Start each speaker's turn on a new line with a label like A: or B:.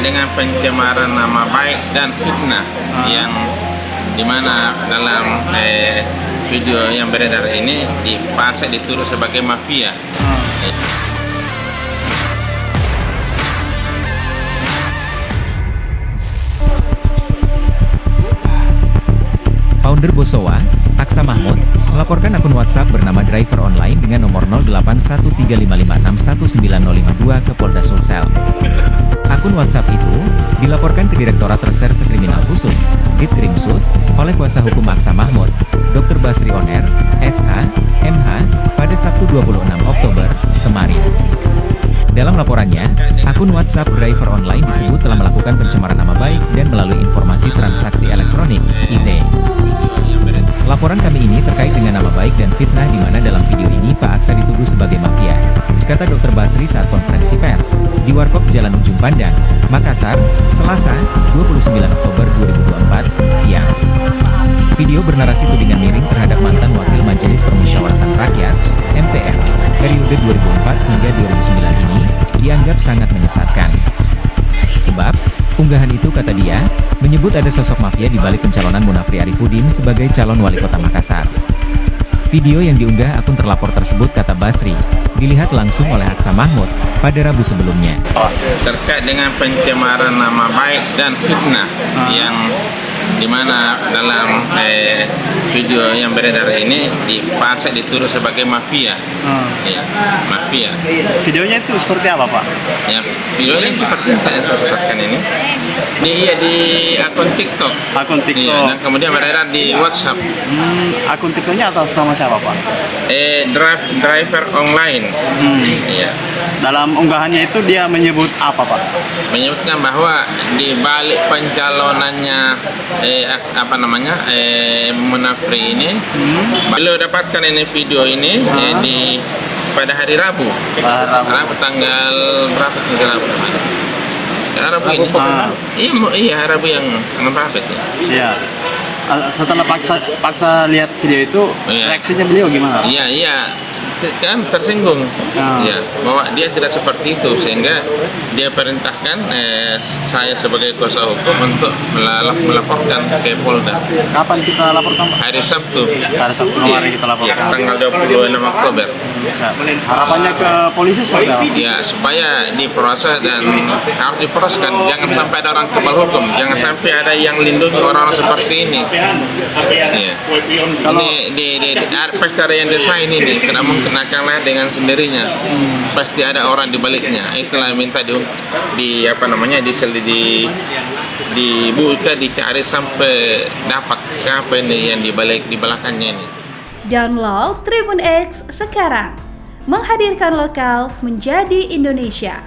A: dengan pencemaran nama baik dan fitnah yang dimana dalam video yang beredar ini dipaksa dituduh sebagai mafia.
B: Founder Bosowa, Aksa Mahmud, melaporkan akun WhatsApp bernama Driver Online dengan nomor 0813561952 ke Polda Sulsel. Akun WhatsApp itu dilaporkan ke Direktorat Reserse Kriminal Khusus, Ditkrimsus, oleh kuasa hukum Aksa Mahmud, Dr. Basri Oner, SH, MH, pada Sabtu 26 Oktober kemarin. Dalam laporannya, akun WhatsApp Driver Online disebut telah melakukan pencemaran nama baik dan melalui informasi transaksi elektronik (IT). Laporan kami ini terkait dengan nama baik dan fitnah di mana dalam video ini Pak Aksa dituduh sebagai mafia, kata Dr. Basri saat konferensi pers di Warkop Jalan Ujung Pandang, Makassar, Selasa, 29 Oktober 2024, siang. Video bernarasi tudingan miring terhadap mantan Wakil Majelis Permusyawaratan Rakyat, MPR, periode 2004 hingga 2009 ini, dianggap sangat menyesatkan. Sebab, unggahan itu kata dia, menyebut ada sosok mafia di balik pencalonan Munafri Arifudin sebagai calon wali kota Makassar. Video yang diunggah akun terlapor tersebut kata Basri, dilihat langsung oleh Aksa Mahmud pada Rabu sebelumnya.
A: Terkait dengan pencemaran nama baik dan fitnah yang dimana dalam video yang beredar ini dipaksa dituduh sebagai mafia. Ya, mafia.
C: Videonya itu seperti apa, Pak?
A: Ya, videonya seperti yang saya sebutkan ini. Di akun TikTok.
C: Akun TikTok.
A: Iya, dan kemudian beredar di WhatsApp.
C: Akun TikToknya atas nama siapa, Pak?
A: Driver Online. Iya.
C: Dalam unggahannya itu dia menyebut apa, Pak?
A: Menyebutkan bahwa di balik pencalonannya Munafri ini, beliau dapatkan ini video ini pada hari Rabu. Rabu tanggal berapa? Rabu ini. Iya, Rabu yang berapa itu?
C: Iya. Setelah paksa lihat video itu, reaksinya beliau gimana?
A: Iya, kan tersinggung. Ya, bahwa dia tidak seperti itu sehingga dia perintahkan saya sebagai kuasa hukum untuk melaporkan ke Polda.
C: Kapan kita laporkan, Pak?
A: Hari Sabtu.
C: Hari Sabtu kemarin kita laporkan.
A: Ya, tanggal 26 Oktober.
C: Harapannya ke polisi seperti apa?
A: Ya, supaya diproses dan harus diproseskan. Jangan sampai ada orang kebal hukum. Jangan sampai ada yang lindungi orang-orang seperti ini. Ya. Ini di pesta yang desain ini tidak mungkin akanlah dengan sendirinya. Pasti ada orang di baliknya. Itulah minta dibuka, dicari sampai dapat siapa ini yang di belakangnya ini.
D: Download Tribun X sekarang, menghadirkan lokal menjadi Indonesia.